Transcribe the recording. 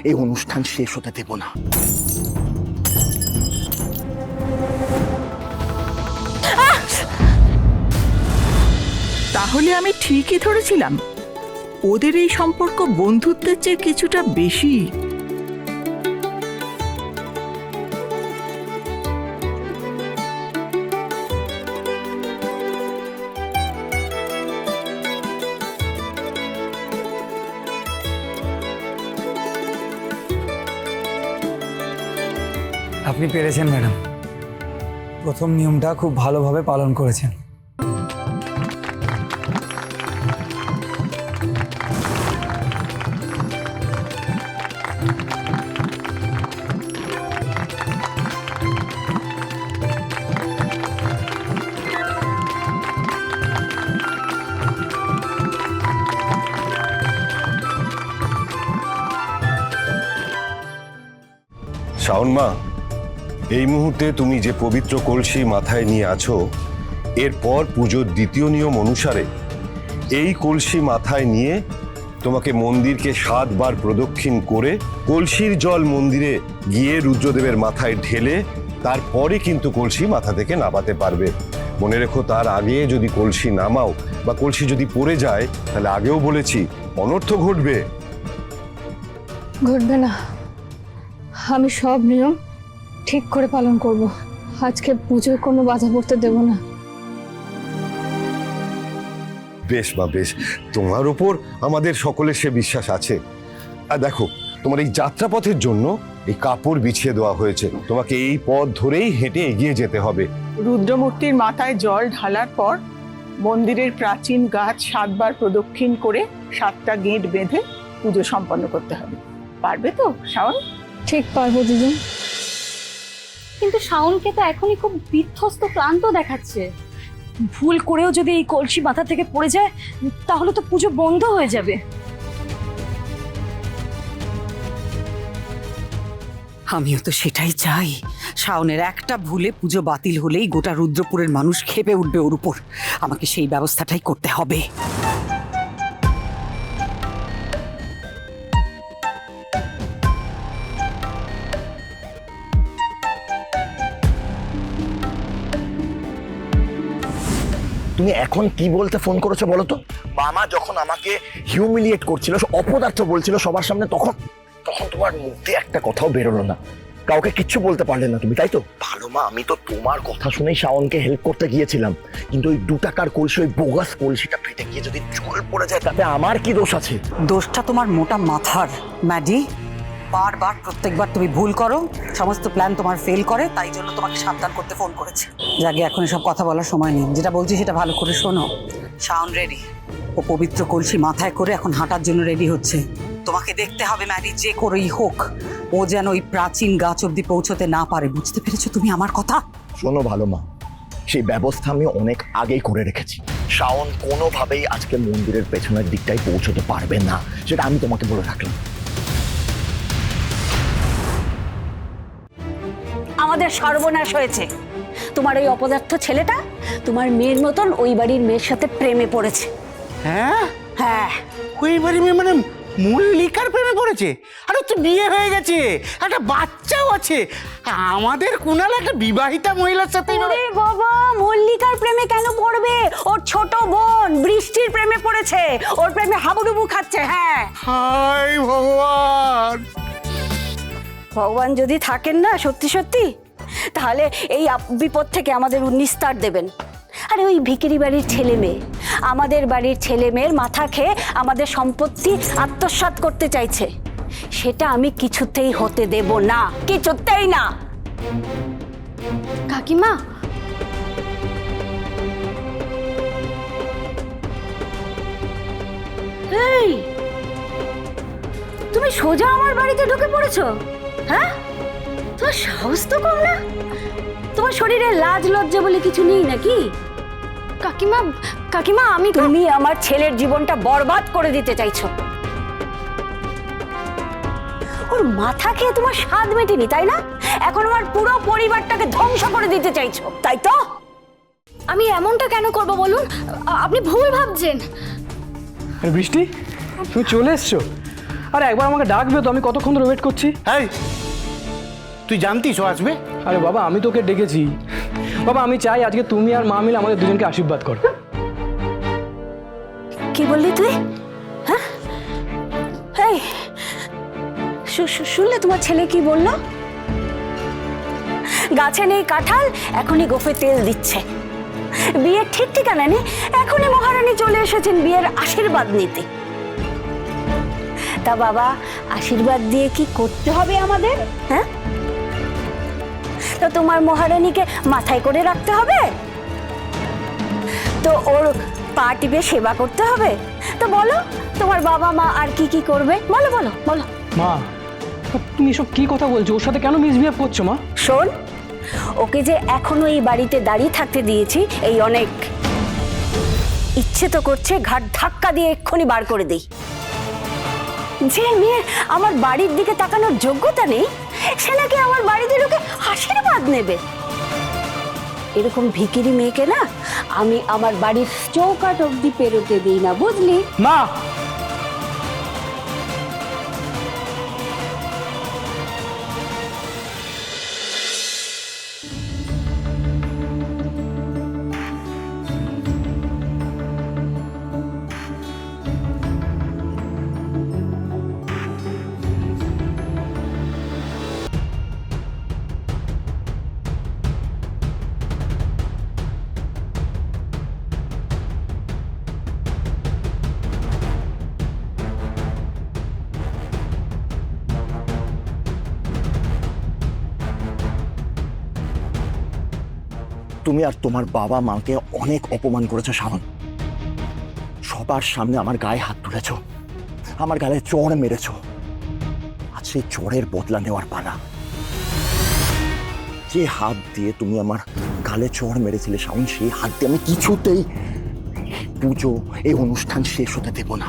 এই অনুষ্ঠান শেষ হতে দেব না। তাহলে আমি ঠিকই ধরেছিলাম, ওদের এই সম্পর্ক বন্ধুত্বের চেয়ে কিছুটা বেশি। আপনি পেরেছেন ম্যাডাম, প্রথম নিয়মটা খুব ভালোভাবে পালন করেছেন। শাওন মা, এই মুহূর্তে তুমি যে পবিত্র কলসি মাথায় নিয়ে আছো, এরপর পুজোর দ্বিতীয় নিয়ম অনুসারে এই কলসি মাথায় নিয়ে তোমাকে মন্দিরকে 7 বার প্রদক্ষিণ করে কলসির জল মন্দিরে গিয়ে রুদ্রদেবের মাথায় ঢেলে তারপরে কিন্তু কলসি মাথা থেকে নামাতে পারবে। মনে রেখো, তার আগে যদি কলসি নামাও বা কলসি যদি পড়ে যায়, তাহলে আগেও বলেছি অনর্থ ঘটবে। ঘটবে না, আমি সব নিয়ম ঠিক করে পালন করব। আজকে পুজোয় কোনো বাধা পড়তে দেব না। বেশ মা, বেশ, তোমার উপর আমাদের সকলের সে বিশ্বাস আছে। আর দেখো, তোমার এই যাত্রাপথের জন্য এই কাপড় বিছিয়ে দেওয়া হয়েছে, তোমাকে এই পথ ধরেই হেঁটে এগিয়ে যেতে হবে। রুদ্রমূর্তির মাথায় জল ঢালার পর মন্দিরের প্রাচীন গাছ 7 বার প্রদক্ষিণ করে 7টা গেট বেঁধে পুজো সম্পন্ন করতে হবে। পারবে তো শাওন? ঠিক পারবো দিদি। কিন্তু শাওনকে তো এখনই খুব বিধ্বস্ত ক্লান্ত দেখাচ্ছে। ভুল করেও যদি এই কলসি মাথা থেকে পড়ে যায়, তাহলে তো পুজো বন্ধ হয়ে যাবে। আমিও তো সেটাই চাই। শাওনের একটা ভুলে পুজো বাতিল হলেই গোটা রুদ্রপুরের মানুষ ক্ষেপে উঠবে ওর উপর। আমাকে সেই ব্যবস্থাটাই করতে হবে। তুমি এখন কি বলতে ফোন করেছো বলো তো? মামা যখন আমাকে হিউমিলিয়েট করছিল, অপদার্থ বলছিল সবার সামনে, তখন তোমার মুখ দিয়ে একটা কথাও বেরোলো না, কাউকে কিচ্ছু বলতে পারলে না তুমি, তাই তো? ভালো মা, আমি তো তোমার কথা শুনেই শাওনকে হেল্প করতে গিয়েছিলাম, কিন্তু ওই 2 টাকার কলসি, ওই বোগাস কলসিটা ফেটে গিয়ে যদি জল পড়ে যায়, তাতে আমার কি দোষ আছে? দোষটা তোমার মোটা মাথার, ম্যাডি। বারবার প্রত্যেকবার তুমি ভুল করো, সমস্ত প্ল্যান তোমার ফেল করে, তাই জন্য তোমাকে সাবধান করতে ফোন করেছে। যাকে এখন এসব কথা বলার সময় নেই, যেটা বলছি সেটা ভালো করে শোনো। শাওন রেডি, ও পবিত্র কলসি মাথায় করে এখন হাঁটার জন্য রেডি হচ্ছে। তোমাকে দেখতে হবে ম্যাডি, যে করেই হোক ও যেন ওই প্রাচীন গাছ অব্দি পৌঁছতে না পারে। বুঝতে পেরেছো তুমি আমার কথা? শোনো ভালো মা, সেই ব্যবস্থা আমি অনেক আগেই করে রেখেছি। শাওন কোনোভাবেই আজকে মন্দিরের পেছনের দিকটাই পৌঁছতে পারবে না, সেটা আমি তোমাকে বলে রাখলাম। আমাদের সর্বনাশ হয়েছে। তোমার ওই অপদার্থ ছেলেটা তোমার মেয়ের মতন ওই বাড়ির মেয়ের সাথে প্রেমে পড়েছে। হ্যাঁ, হ্যাঁ, ওই বাড়ি মেয়ে মানে মল্লিকার প্রেমে পড়েছে। আর ওর তো বিয়ে হয়ে গেছে, একটা বাচ্চাও আছে। আমাদের কুনাল একটা বিবাহিতা মহিলার সাথে ওরে বাবা, মল্লিকার প্রেমে কেন পড়বে? ওর ছোট বোন বৃষ্টির প্রেমে পড়েছে, ওর প্রেমে হাবুডুবু খাচ্ছে। হ্যাঁ, হায় ভগবান। ভগবান যদি থাকেন না সত্যি সত্যি, তাহলে এই বিপদ থেকে আমাদের নিস্তার দেবেন। আরে ওই ভিখিরি বাড়ির ছেলে মেয়ে আমাদের বাড়ির ছেলে মেয়ের মাথা খেয়ে আমাদের সম্পত্তি আত্মসাৎ করতে চাইছে, সেটা আমি কিছুতেই হতে দেব না, কিছুতেই না। কাকিমা, এই তুমি সোজা আমার বাড়িতে ঢুকে পড়েছো? হ্যাঁ, তোমার সাহস তো কম না। তোমার শরীরে লাজ লজ্জা বলে কিছু নেই নাকি? কাকিমা, কাকিমা, তুমি আমার ছেলের জীবনটা বরবাদ করে দিতে চাইছো। ওর মাথা খেয়ে তোমার স্বাদ মেটেনি, তাই না? এখন আমার পুরো পরিবারটাকে ধ্বংস করে দিতে চাইছো, তাই তো? আমি এমনটা কেন করব বলুন? আপনি ভুল ভাবছেন। বৃষ্টি, তুমি চলে এসছো? আরে একবার আমাকে ডাকবে তো, আমি কতক্ষণ ধরে ওয়েট করছি। এই তুই জানতিস ও আসবে? আরে বাবা আমি তোকে ডেকেছি বাবা, আমি চাই আজকে তুমি আর মা মিলে আমাদের দুজনকে আশীর্বাদ করো। কি বললি তুই? হ্যাঁ এই শুনলে তোমার ছেলে কি বললো? গাছে নেই কাঁঠাল, এখনই গোফে তেল দিচ্ছে। বিয়ের ঠিক ঠিকানা নেই, এখনই মহারানী চলে এসেছেন বিয়ের আশীর্বাদ নিতে। তা বাবা, আশীর্বাদ দিয়ে কি করতে হবে আমাদের? হ্যাঁ, তো তোমার মহারানীকে মাথায় করে রাখতে হবে, তো ওর পা টিপে সেবা করতে হবে। তো বলো তোমার বাবা মা আর কি কি করবে, বলো বলো বলো। মা তুমি এসব কি কথা বলছো? ওর সাথে কেন মিসবিহেভ করছো মা? শোন, ওকে যে এখনো এই বাড়িতে দাঁড়িয়ে থাকতে দিয়েছি এই অনেক। ইচ্ছে তো করছে ঘাট ধাক্কা দিয়ে এক্ষুনি বার করে দেই। যে মেয়ে আমার বাড়ির দিকে তাকানোর যোগ্যতা নেই, সে নাকি আমার বাড়িতে ঢুকে আশীর্বাদ নেবে। এরকম ভিখিরি মেয়েকে না আমি আমার বাড়ির চৌকাঠ অবধি পেরোতে দিই না, বুঝলি? মা তুমি আর তোমার বাবা মাকে অনেক অপমান করেছো শাওন। সবার সামনে আমার গায়ে হাত তুলেছ, আমার গালে চড় মেরেছ। আজ সেই চড়ের বদলা নেওয়ার পালা। যে হাত দিয়ে তুমি আমার গালে চড় মেরেছিলে শাওন, সেই হাত দিয়ে আমি কিছুতেই পুজো, এই অনুষ্ঠান শেষ হতে দেব না।